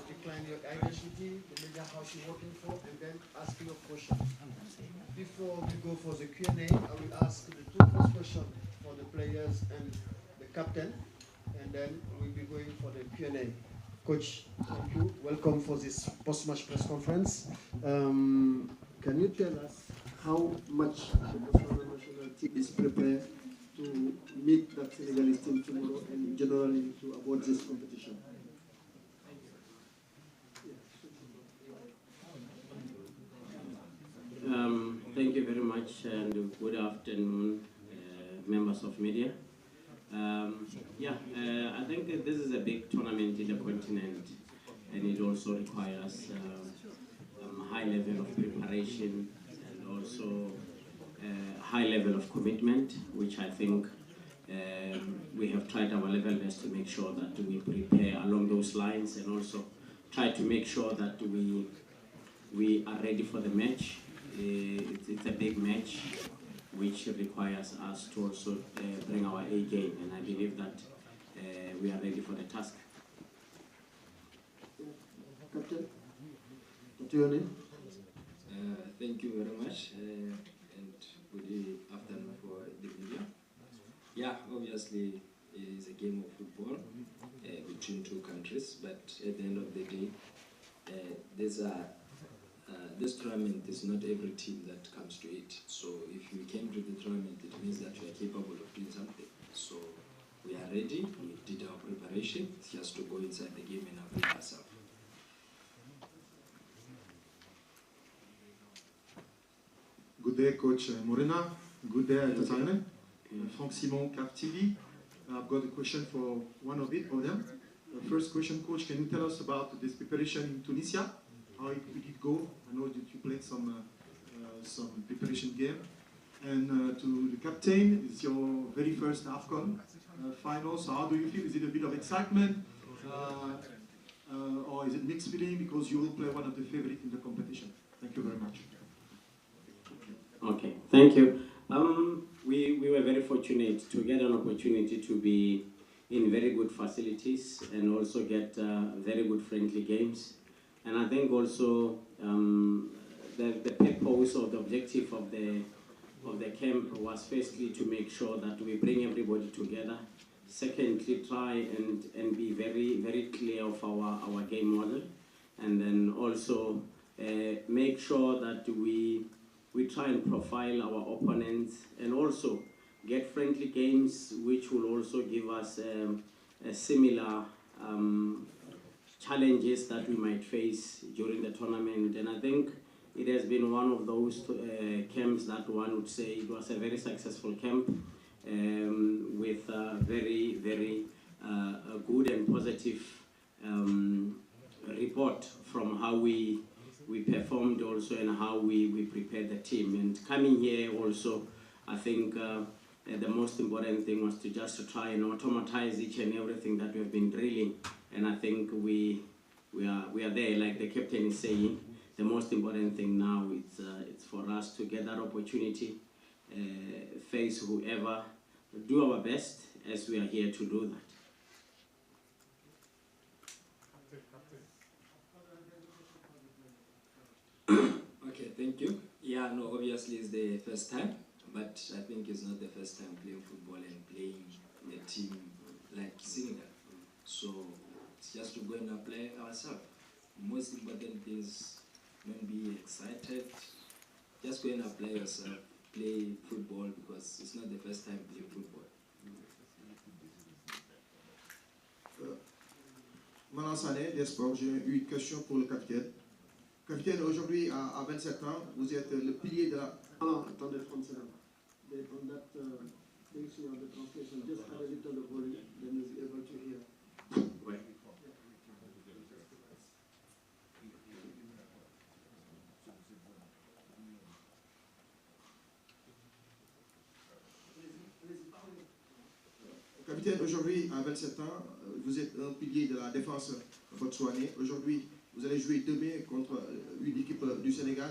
decline your identity, the media house you're working for, and then ask your question. Before we go for the Q&A, I will ask the two first questions for the players and the captain, and then we'll be going for the Q&A. Coach, thank you. Welcome for this post-match press conference. Can you tell us how much the Botswana national team is prepared to meet that Senegalese team tomorrow and generally to avoid this competition? Thank you very much and good afternoon, members of media. I think that this is a big tournament in the continent, and it also requires a high level of preparation and also a high level of commitment, which I think we have tried our level best to make sure that we prepare along those lines, and also try to make sure that we are ready for the match. It's a big match, which requires us to also bring our A game, and I believe that we are ready for the task. Captain, what's your name? Thank you very much, and good afternoon for the media. Yeah, obviously it is a game of football between two countries, but at the end of the day, this tournament is not every team that comes to it. So if you came to the tournament, it means that you are capable of doing something. So we are ready, we did our preparation, it's just to go inside the game and apply ourselves. Good day, Coach Morena. Good day, Tatane. Frank Simon, CAF TV. I've got a question for one of them. The first question, Coach, can you tell us about this preparation in Tunisia? How did it go? I know that you played some preparation game. And to the captain, it's your very first AFCON final. So how do you feel? Is it a bit of excitement? Or is it mixed feeling because you will play one of the favorites in the competition? Thank you very much. Okay, thank you. We were very fortunate to get an opportunity to be in very good facilities and also get very good friendly games. And I think also the purpose or the objective of the camp was firstly to make sure that we bring everybody together. Secondly, try and be very, very clear of our game model. And then also make sure that we try and profile our opponents and also get friendly games which will also give us a similar challenges that we might face during the tournament. And I think it has been one of those camps that one would say it was a very successful camp with very, very good and positive report from how we performed also and how we prepared the team. And coming here also, I think the most important thing was to just try and automatize each and everything that we have been drilling. And I think we are there, like the captain is saying. The most important thing now it's for us to get that opportunity, face whoever, do our best as we are here to do that. Okay, thank you. Yeah, no, obviously it's the first time, but I think it's not the first time playing football and playing in a team like Senegal. So it's just to go and apply ourselves. Most important thing is don't be excited. Just go and apply yourself, play football because it's not the first time playing football. Manan des sports, j'ai eu une question pour le capitaine. Capitaine, aujourd'hui, à 27 ans, vous êtes le pilier de la... Attendez 30 secondes. On that things you have the translation, just add a little of volume, then you'll be able to hear. Ouais. Capitaine, aujourd'hui, à 27 ans, vous êtes un pilier de la défense botswanais. Aujourd'hui, vous allez jouer demain contre une équipe du Sénégal.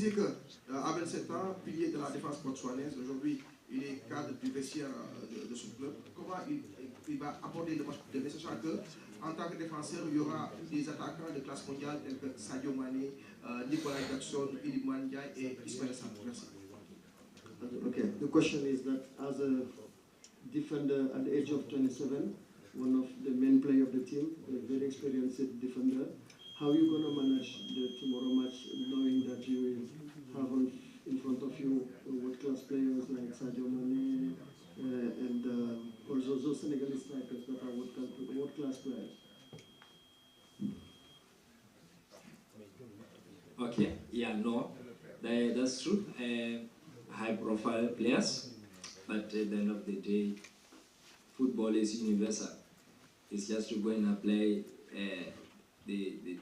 préciser que Abel Seta, pilier de la défense botswanaise, aujourd'hui, il est cadre du vestiaire de son club. Comment il va aborder le message à que, en tant que défenseur, il y aura des attaquants de classe mondiale tels que Sadio Mané, Nicolas Jackson, Iliman Ndiaye et Ismaël Sarr. Merci. Okay, the question is that as a defender at the age of 27, one of the main players of the team, a very experienced defender, how are you going to manage the tomorrow match knowing that you will have in front of you world-class players like Sadio Mane and also those Senegalese strikers that are world-class players? Okay, yeah, no, that's true. High-profile players, but at the end of the day, football is universal. It's just to go and apply the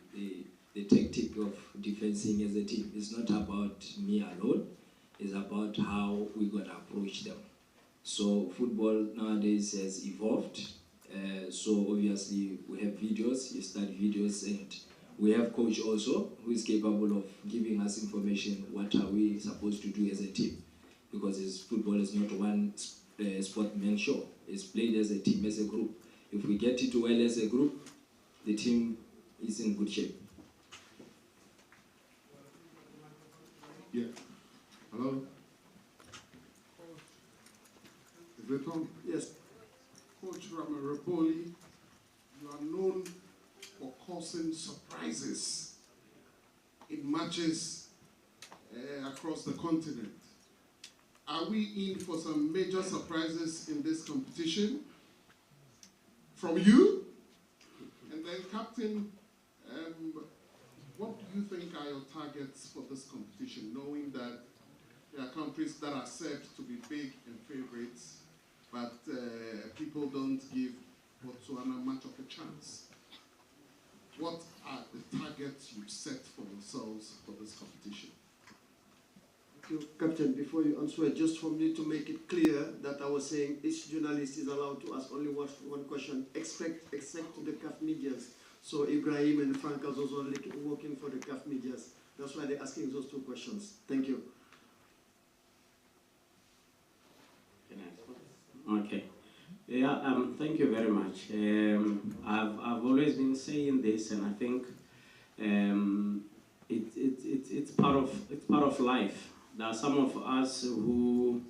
tactic of defending as a team. It's not about me alone. It's about how we're going to approach them. So football nowadays has evolved. So obviously we have videos, you study videos, and we have coach also who is capable of giving us information. What are we supposed to do as a team? Because football is not one sportsman show. It's played as a team, as a group. If we get it well as a group, the team is in good shape. Yeah. Hello? Is it on? Yes. Coach Ramoreboli, you are known for causing surprises in matches across the continent. Are we in for some major surprises in this competition from you? And then, Captain, what do you think are your targets for this competition, knowing that there are countries that are said to be big and favorites, but people don't give Botswana much of a chance? What are the targets you've set for yourselves for this competition? Thank you, Captain. Before you answer, just for me to make it clear that I was saying each journalist is allowed to ask only one question, except the CAF medias. So Ibrahim and Frank are also working for the CAF medias. That's why they're asking those two questions. Thank you. Okay. Yeah, thank you very much. I've always been saying this, and I think it's part of life. There are some of us who,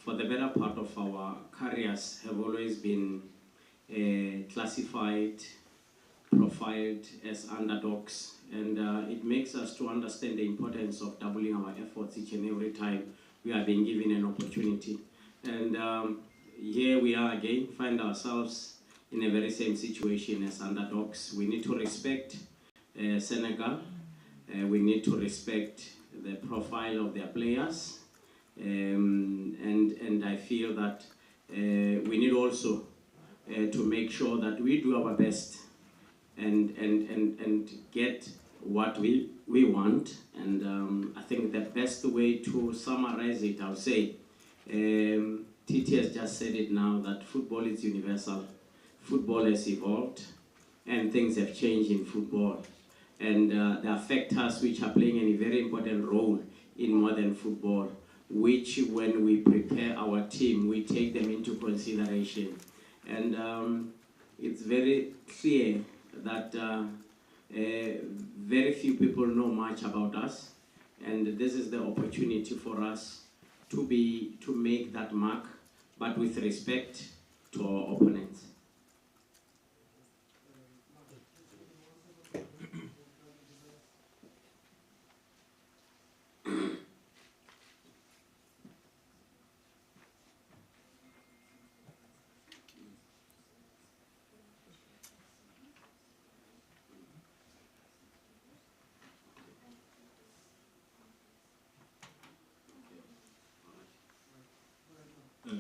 for the better part of our careers, have always been classified, profiled as underdogs, and it makes us to understand the importance of doubling our efforts each and every time we are being given an opportunity. And here we are again, find ourselves in a very same situation as underdogs. We need to respect Senegal. We need to respect the profile of their players. And I feel that we need also to make sure that we do our best and get what we want. And I think the best way to summarize it, I'll say, Titi has just said it now, that football is universal. Football has evolved and things have changed in football. And there are factors which are playing a very important role in modern football, which when we prepare our team, we take them into consideration. And it's very clear that very few people know much about us. And this is the opportunity for us to make that mark, but with respect to our opponents.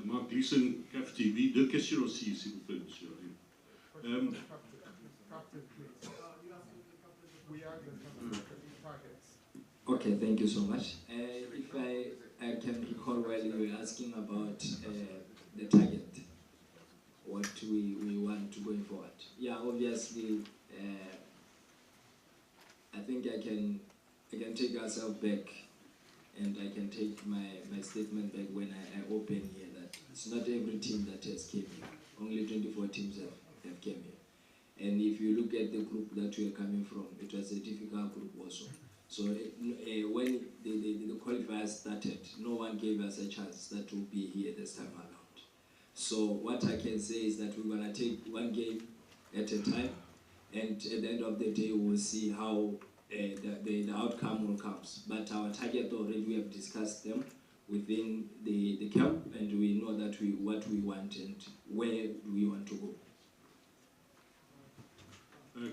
Mark Gleason, CAF TV. Deux questions aussi, s'il vous plaît, monsieur. Okay, thank you so much. If I can recall well, you were asking about the target, what we want to going forward. Yeah, obviously, I think I can take ourselves back And I can take my statement back when I open here that it's not every team that has came here. Only 24 teams have came here. And if you look at the group that we are coming from, it was a difficult group also. So when the qualifiers started, no one gave us a chance that we'll be here this time around. So what I can say is that we're going to take one game at a time, and at the end of the day, we'll see how the outcome will come. But our target already, we have discussed them within the camp, and we know that what we want and where we want to go.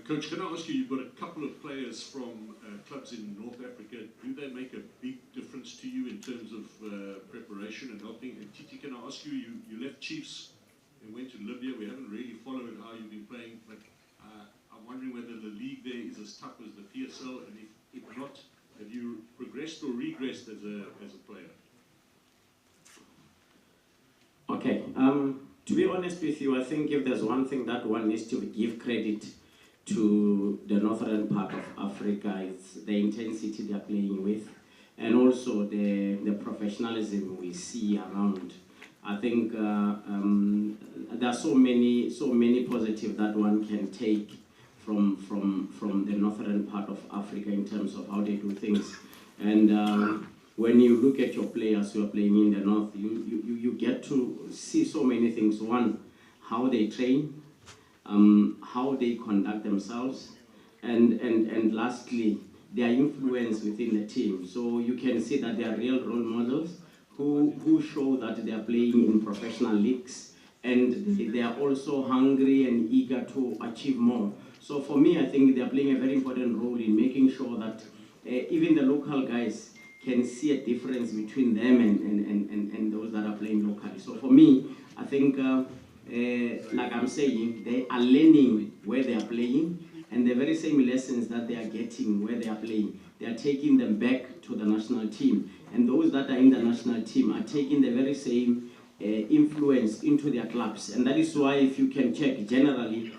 Coach, can I ask you, you've got a couple of players from clubs in North Africa. Do they make a big difference to you in terms of preparation and helping? And Titi, can I ask you, you left Chiefs and went to Libya. We haven't really followed how you've been playing, but I'm wondering whether the league there is as tough as the PSL, and if not, have you progressed or regressed as a player? Okay, to be honest with you, I think if there's one thing that one needs to give credit to the northern part of Africa, it's the intensity they're playing with, and also the professionalism we see around. I think there are so many positive that one can take from the northern part of Africa in terms of how they do things. And when you look at your players who are playing in the north, you get to see so many things. One, how they train, how they conduct themselves, and lastly, their influence within the team. So you can see that they are real role models who show that they are playing in professional leagues, and they are also hungry and eager to achieve more. So for me, I think they are playing a very important role in making sure that even the local guys can see a difference between them and those that are playing locally. So for me, I think, like I'm saying, they are learning where they are playing, and the very same lessons that they are getting where they are playing, they are taking them back to the national team. And those that are in the national team are taking the very same influence into their clubs. And that is why, if you can check, generally,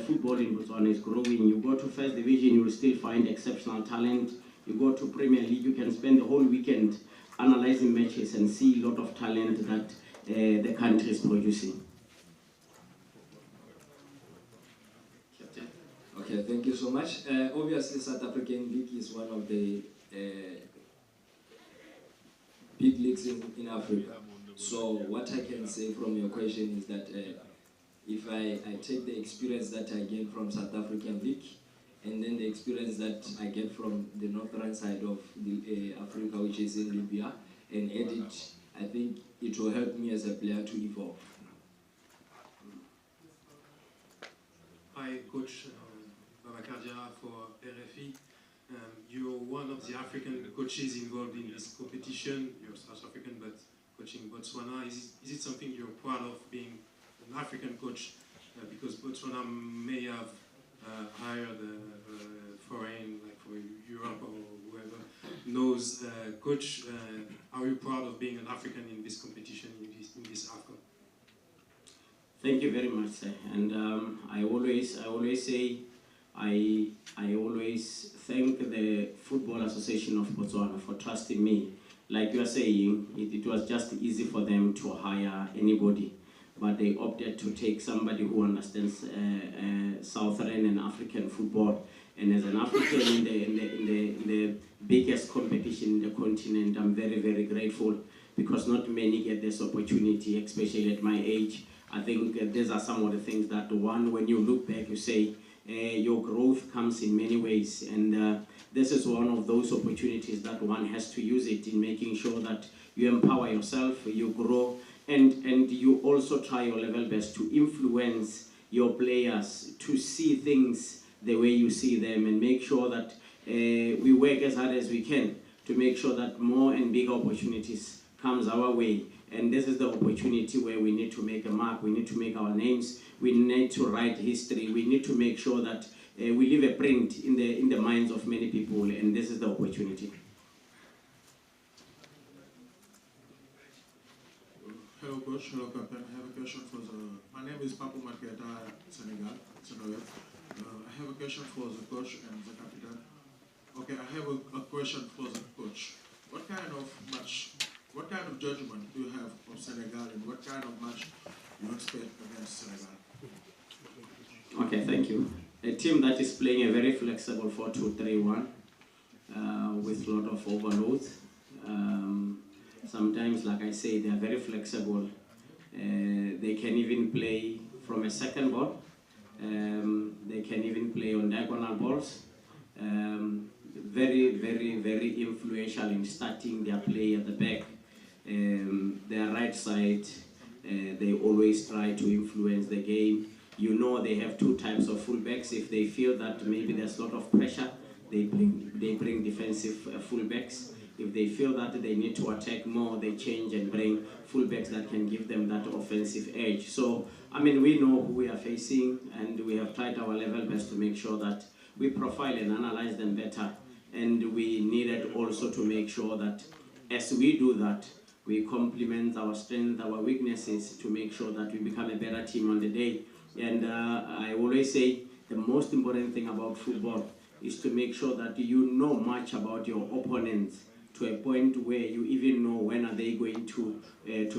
football in Botswana is growing. You go to First Division, you will still find exceptional talent. You go to Premier League, you can spend the whole weekend analyzing matches and see a lot of talent that the country is producing. Okay, thank you so much. Obviously, South African League is one of the big leagues in Africa. So what I can say from your question is that if I take the experience that I gained from South African League, and then the experience that I get from the northern side of the Africa, which is in Libya, and add it, I think it will help me as a player to evolve. Hi, Coach Babakardia for RFI. You're one of the African coaches involved in this competition. You're South African, but coaching Botswana. Is it something you're proud of, being an African coach? Because Botswana may have hired a foreign, like for Europe or whoever knows, coach. Are you proud of being an African in this competition, in this AFCON? Thank you very much, sir. And I always say, I always thank the Football Association of Botswana for trusting me. Like you are saying, it was just easy for them to hire anybody, but they opted to take somebody who understands Southern and African football. And as an African in the biggest competition in the continent, I'm very, very grateful, because not many get this opportunity, especially at my age. I think these are some of the things that, one, when you look back, you say, your growth comes in many ways, and this is one of those opportunities that one has to use it in making sure that you empower yourself, you grow, and you also try your level best to influence your players to see things the way you see them, and make sure that we work as hard as we can to make sure that more and bigger opportunities comes our way. And this is the opportunity where we need to make a mark, we need to make our names, we need to write history, we need to make sure that we leave a print in the minds of many people, and this is the opportunity. Hello coach, hello captain. I have a question for my name is Papu Marqueta, Senegal. I have a question for the coach and the captain. Okay, I have a question for the coach. What kind of match, what kind of judgment do you have of Senegal, and what kind of match you expect against Senegal? Okay, thank you. A team that is playing a very flexible 4-2-3-1 with a lot of overload. Sometimes, like I say, they are very flexible. They can even play from a second ball. They can even play on diagonal balls. Very, very, very influential in starting their play at the back. Their right side, they always try to influence the game. You know they have two types of fullbacks. If they feel that maybe there's a lot of pressure, they bring defensive fullbacks. If they feel that they need to attack more, they change and bring fullbacks that can give them that offensive edge. So, I mean, we know who we are facing, and we have tried our level best to make sure that we profile and analyze them better. And we needed also to make sure that as we do that, we complement our strengths, our weaknesses, to make sure that we become a better team on the day. And I always say the most important thing about football is to make sure that you know much about your opponents, to a point where you even know when are they going to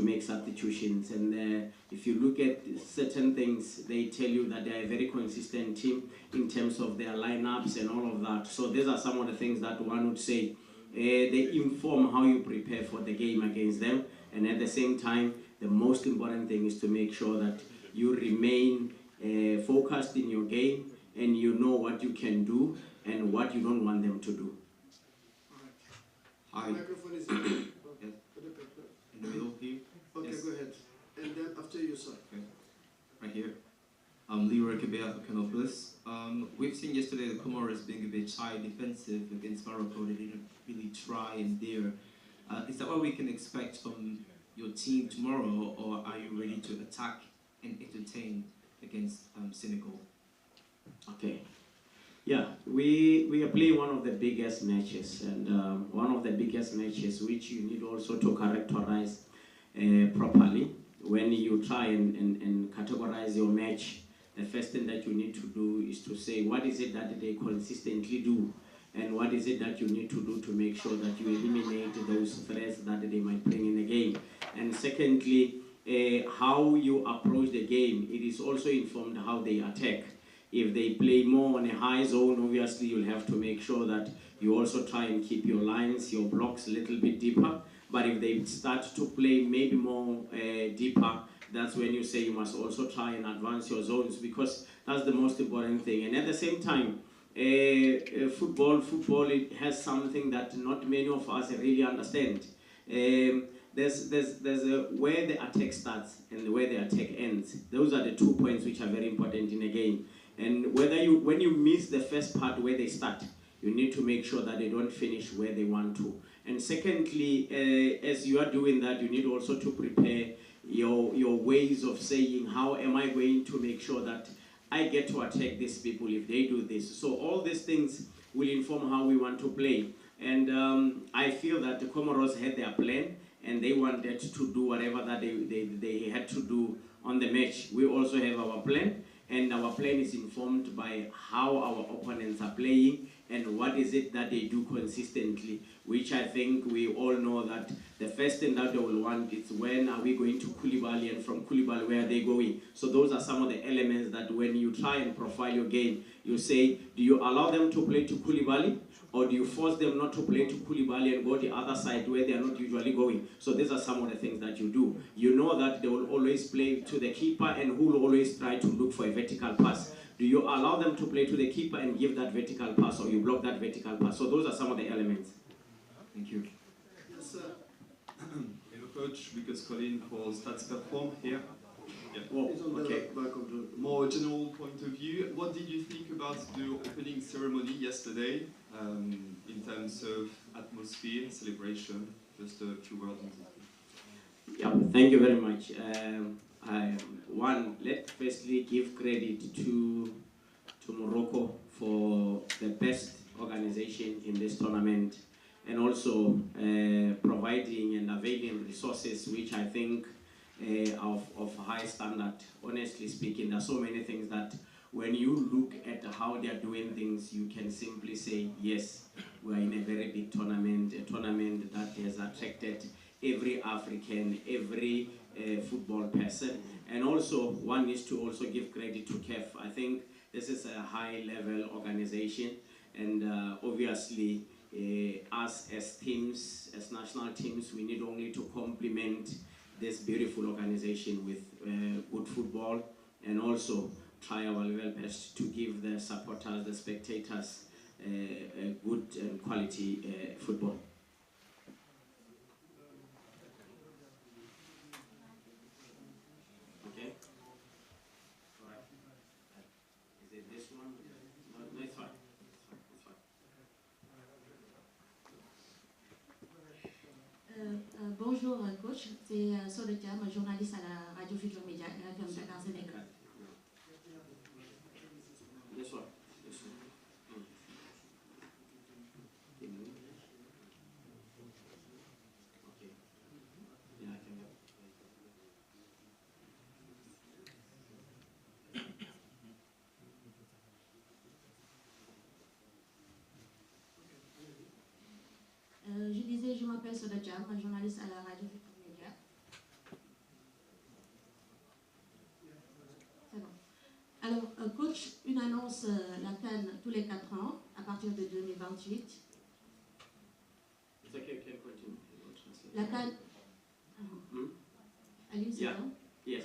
make substitutions. And if you look at certain things, they tell you that they are a very consistent team in terms of their lineups and all of that. So these are some of the things that one would say. They inform how you prepare for the game against them. And at the same time, the most important thing is to make sure that you remain focused in your game, and you know what you can do and what you don't want them to do. Hi. The microphone is in the middle here. Okay, yes. Go ahead. And then after you, sir. Okay. Right here. I'm Leroy Kabea-Kanopoulos. We've seen yesterday the Comoros being a bit shy defensive against Morocco. They didn't really try and dare. Is that what we can expect from your team tomorrow, or are you ready to attack and entertain against Senegal? Okay. Yeah, we are playing one of the biggest matches, and one of the biggest matches which you need also to characterize properly. When you try and categorize your match, the first thing that you need to do is to say what is it that they consistently do, and what is it that you need to do to make sure that you eliminate those threats that they might bring in the game. And secondly, how you approach the game, it is also informed how they attack. If they play more on a high zone, obviously you'll have to make sure that you also try and keep your lines, your blocks a little bit deeper. But if they start to play maybe more deeper, that's when you say you must also try and advance your zones, because that's the most important thing. And at the same time, football, it has something that not many of us really understand. There's where the attack starts and where the attack ends. Those are the 2 points which are very important in a game. And when you miss the first part where they start, you need to make sure that they don't finish where they want to. And secondly, as you are doing that, you need also to prepare your ways of saying, how am I going to make sure that I get to attack these people if they do this? So all these things will inform how we want to play. And I feel that the Comoros had their plan, and they wanted to do whatever that they had to do on the match. We also have our plan, and our plan is informed by how our opponents are playing and what is it that they do consistently, which I think we all know that the first thing that they will want is when are we going to Koulibaly, and from Koulibaly where are they going. So those are some of the elements that when you try and profile your game, you say, do you allow them to play to Koulibaly, or do you force them not to play to Koulibaly and go the other side where they are not usually going? So these are some of the things that you do. You know that they will always play to the keeper, and who will always try to look for a vertical pass. Do you allow them to play to the keeper and give that vertical pass, or you block that vertical pass? So those are some of the elements. Thank you. Yes, sir. Hello, Coach. Lucas Colin for Stats Platform here. Yeah. Well, okay. Back of the more general point of view, what did you think about the opening ceremony yesterday in terms of atmosphere, celebration? Just a few words on that. Yeah, thank you very much. Let's firstly give credit to Morocco for the best organization in this tournament, and also providing and availing resources which I think of high standard. Honestly speaking, there are so many things that when you look at how they are doing things, you can simply say, yes, we are in a very big tournament, a tournament that has attracted every African, every football person. And also, one needs to also give credit to CAF. I think this is a high-level organization, and obviously, us as teams, as national teams, we need only to complement this beautiful organization with good football, and also try our level best to give the supporters, the spectators, a good and quality football. Okay? All right. Is it this one? No, it's fine. It's fine. Bonjour coach, c'est Soletia, journaliste à la radio Futur Média et la FM Dakar Sénégal. This one. This one. Okay. Yeah, I can help. Je disais, je m'appelle Soletia, journaliste à la radio Futur Média. C'est bon. Alors, coach, une annonce, la CAN tous les 4 ans, à partir de 2028. It's okay, you can continue. La CAN... Allez, c'est Yeah. bon. Yes.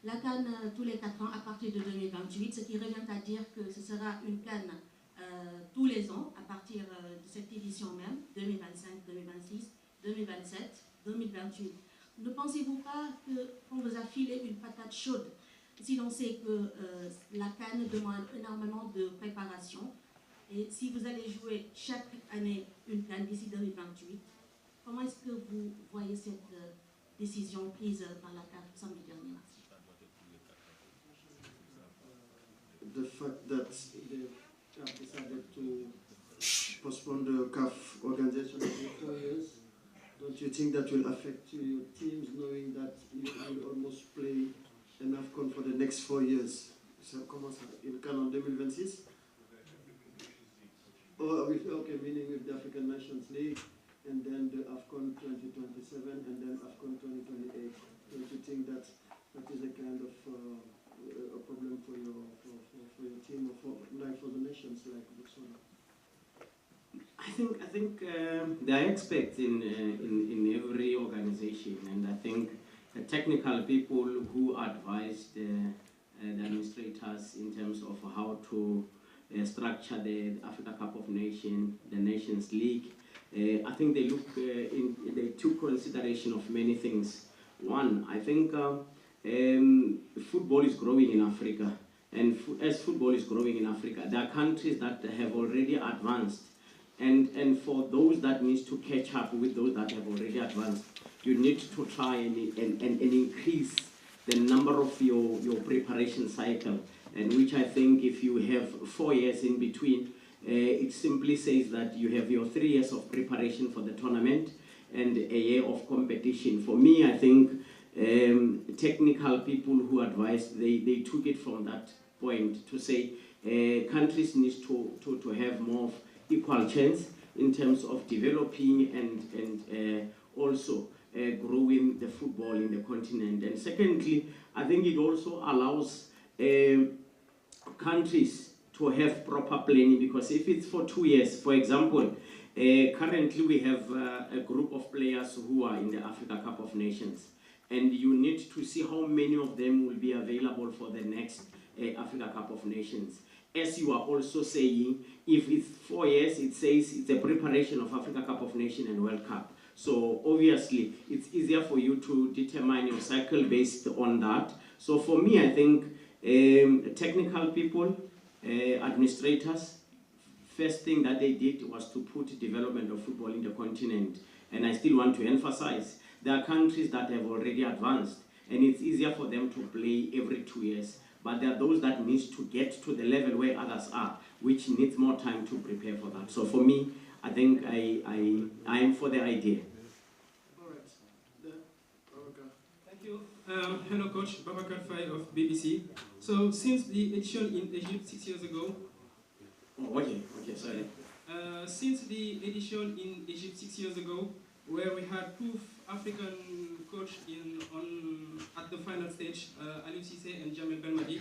La CAN tous les 4 ans, à partir de 2028, ce qui revient à dire que ce sera une CAN tous les ans, à partir de cette édition même, 2025, 2026, 2027, 2028. Ne pensez-vous pas qu'on vous a filé une patate chaude si l'on sait que la CAN demande énormément de préparation, et si vous allez jouer chaque année une CAN d'ici 2028, comment est-ce que vous voyez cette décision prise par la CAN samedi dernier? The fact that the CAF decided to postpone the CAF organization every 4 years, don't you think that will affect your teams, knowing that you will almost play an AFCON for the next 4 years? Ça commence il CAN en 2026? Oh, okay, meaning with the African Nations League, and then the AFCON 2027, and then AFCON 2028. Don't you think that is a kind of a problem for your team, or for the nations like Botswana? I think there are experts in every organization, and I think the technical people who advised the administrators in terms of how to structure the Africa Cup of Nations, the Nations League. I think they they took consideration of many things. One, I think football is growing in Africa, and as football is growing in Africa, there are countries that have already advanced, and for those that need to catch up with those that have already advanced, you need to try and increase the number of your preparation cycle, and which I think if you have 4 years in between, it simply says that you have your 3 years of preparation for the tournament and a year of competition. For me, I think technical people who advised, they took it from that point to say countries need to have more of equal chance in terms of developing and also growing the football in the continent. And secondly, I think it also allows countries to have proper planning, because if it's for 2 years, for example, currently we have a group of players who are in the Africa Cup of Nations, and you need to see how many of them will be available for the next Africa Cup of Nations. As you are also saying, if it's 4 years, it says it's a preparation of Africa Cup of Nations and World Cup. So obviously, it's easier for you to determine your cycle based on that. So for me, I think technical people, administrators, first thing that they did was to put development of football in the continent. And I still want to emphasize, there are countries that have already advanced, and it's easier for them to play every 2 years. But there are those that need to get to the level where others are, which needs more time to prepare for that. So for me, I think I am for the idea. All right. Thank you. you. Hello, Coach. Babakar Faye of BBC. So, since the edition in Egypt 6 years ago... Oh, okay, sorry. Since the edition in Egypt 6 years ago, where we had two African coaches at the final stage, Aliou Cissé and Jamel Belmadi,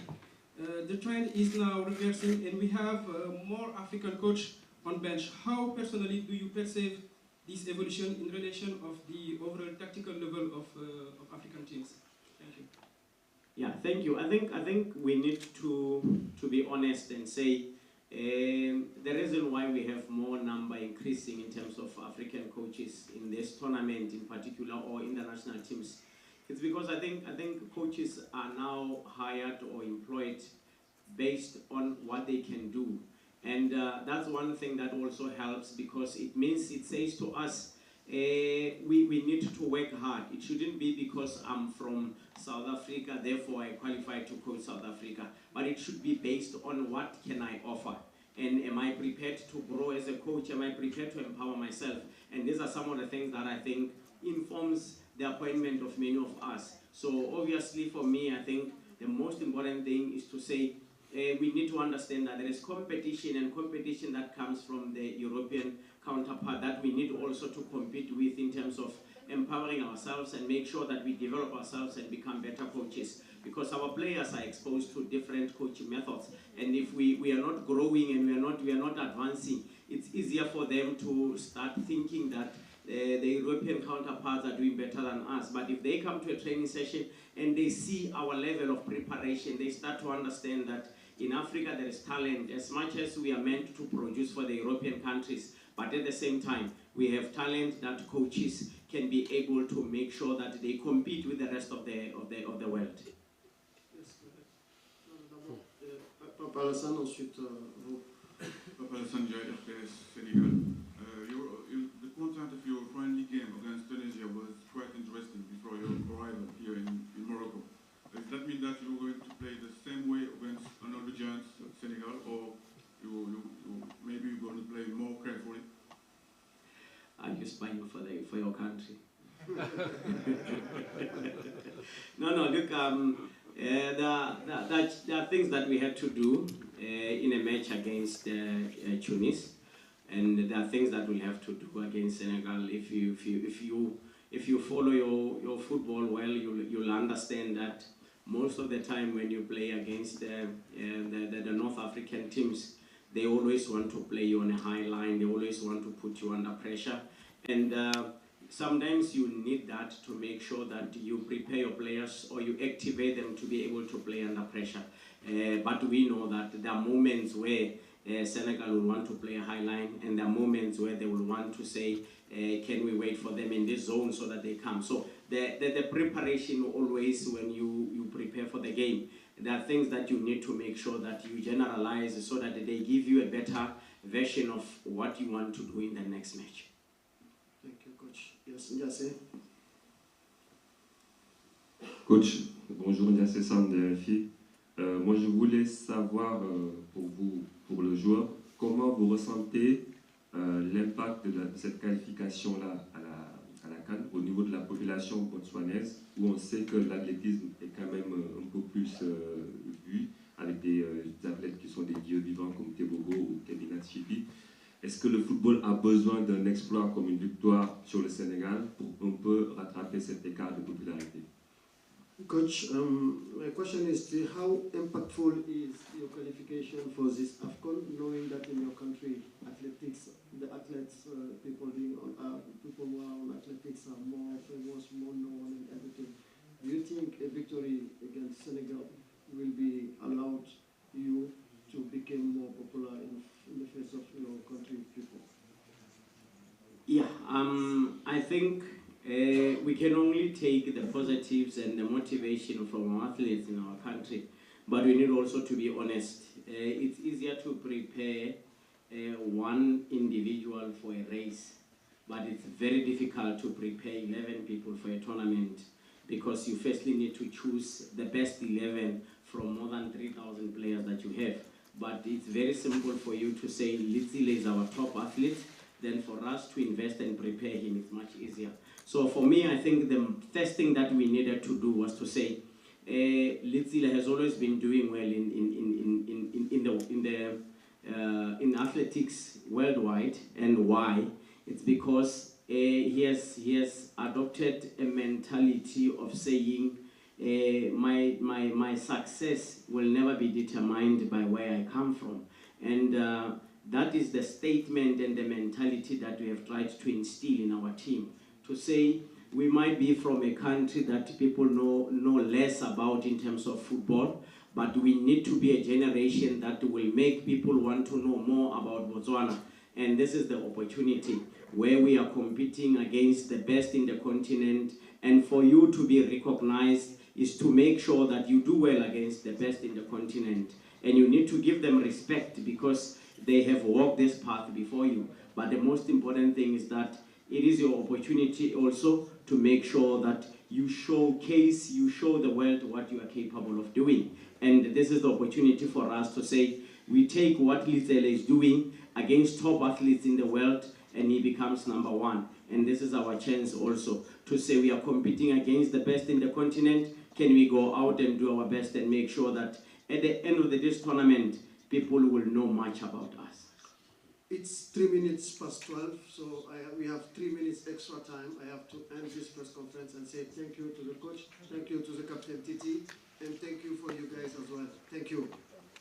the trend is now reversing and we have more African coaches on bench. How personally do you perceive this evolution in relation of the overall tactical level of African teams? Thank you. Yeah, thank you. I think we need to be honest and say the reason why we have more number increasing in terms of African coaches in this tournament in particular or international teams, it's because I think coaches are now hired or employed based on what they can do. And that's one thing that also helps because it means it says to us, we need to work hard. It shouldn't be because I'm from South Africa, therefore I qualify to coach South Africa. But it should be based on what can I offer. And am I prepared to grow as a coach? Am I prepared to empower myself? And these are some of the things that I think informs the appointment of many of us. So obviously for me, I think the most important thing is to say, we need to understand that there is competition and competition that comes from the European counterpart that we need also to compete with in terms of empowering ourselves and make sure that we develop ourselves and become better coaches because our players are exposed to different coaching methods, and if we are not growing and we are not advancing, it's easier for them to start thinking that the European counterparts are doing better than us. But if they come to a training session and they see our level of preparation, they start to understand that in Africa there is talent as much as we are meant to produce for the European countries, but at the same time we have talent that coaches can be able to make sure that they compete with the rest of the world. Papa Alassane, ensuite vous. Papa Alassane, RTS Sénégal. The content of your friendly game against Tunisia was quite interesting before your arrival here in Morocco. Does that mean that you're going to play the same way against another giant, Senegal, or maybe you're going to play more carefully? Are you spying for your country? No, look, there are things that we had to do in a match against Tunis, and there are things that we'll have to do against Senegal. If you follow your football well, you'll understand that most of the time when you play against the North African teams, they always want to play you on a high line. They always want to put you under pressure, and sometimes you need that to make sure that you prepare your players or you activate them to be able to play under pressure. But we know that there are moments where Senegal will want to play a high line, and there are moments where they will want to say, can we wait for them in this zone so that they come? So the preparation always, when you prepare for the game, there are things that you need to make sure that you generalize so that they give you a better version of what you want to do in the next match. Thank you, Coach. Yes, Ndiasse. Coach, bonjour, Ndiasse Sam de RFI. Moi, je voulais savoir pour vous, pour le joueur, comment vous ressentez l'impact de cette qualification-là à la CAN au niveau de la population botswanaise, où on sait que l'athlétisme est quand même un peu plus vu, avec des athlètes qui sont des dieux vivants comme Tebogo ou Kevin Chipi. Est-ce que le football a besoin d'un exploit comme une victoire sur le Sénégal pour un peu rattraper cet écart de popularité? Coach, my question is how impactful is your qualification for this AFCON, knowing that in your country, athletics, the athletes, people who are on athletics are more famous, more known and everything. Do you think a victory against Senegal will be allowed you to become more popular in the face of your country people? Yeah, I think we can only take the positives and the motivation from our athletes in our country, but we need also to be honest. It's easier to prepare one individual for a race, but it's very difficult to prepare 11 people for a tournament because you firstly need to choose the best 11 from more than 3,000 players that you have. But it's very simple for you to say, Litsile is our top athlete, then for us to invest and prepare him, it's much easier. So for me, I think the first thing that we needed to do was to say, Litsila has always been doing well in athletics worldwide, and why? It's because he has adopted a mentality of saying, my success will never be determined by where I come from, and that is the statement and the mentality that we have tried to instill in our team. To say we might be from a country that people know less about in terms of football, but we need to be a generation that will make people want to know more about Botswana. And this is the opportunity where we are competing against the best in the continent, and for you to be recognized is to make sure that you do well against the best in the continent. And you need to give them respect because they have walked this path before you. But the most important thing is that it is your opportunity also to make sure that you show the world what you are capable of doing. And this is the opportunity for us to say, we take what Litsele is doing against top athletes in the world, and he becomes #1. And this is our chance also to say we are competing against the best in the continent. Can we go out and do our best and make sure that at the end of this tournament, people will know much about us. It's 3 minutes past 12, so we have 3 minutes extra time. I have to end this press conference and say thank you to the coach, thank you to the captain Titi, and thank you for you guys as well. Thank you.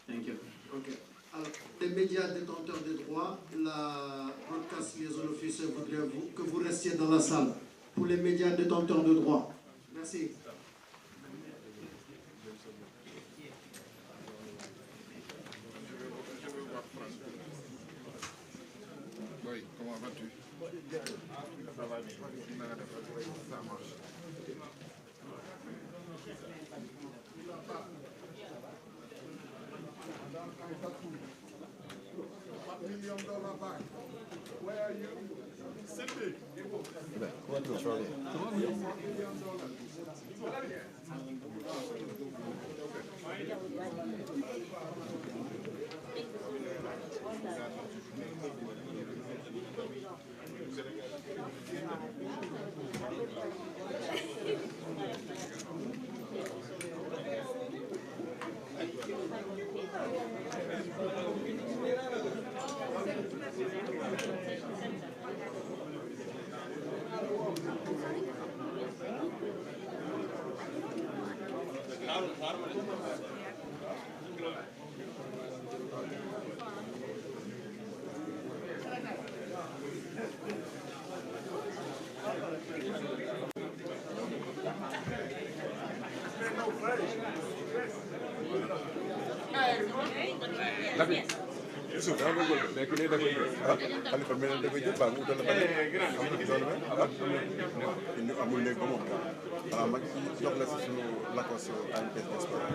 Thank you. Ok. Alors, les médias détenteurs des droits, la broadcast liaison officier voudrait que vous restiez dans la salle. Pour les médias détenteurs de droits. Merci. Oui, comment vas-tu? Ça va bien. Ça marche. $1 million back. Where are you? Sydney. Comment tu vas faire? $1 million. Yusuf daa bëggoon nekk nii dafa jël Xalifa mel ne dafa jël baa mu wutal la ñu amul léegi ba moom xanaa mag ci jox la si suñu lakos ANP diaspora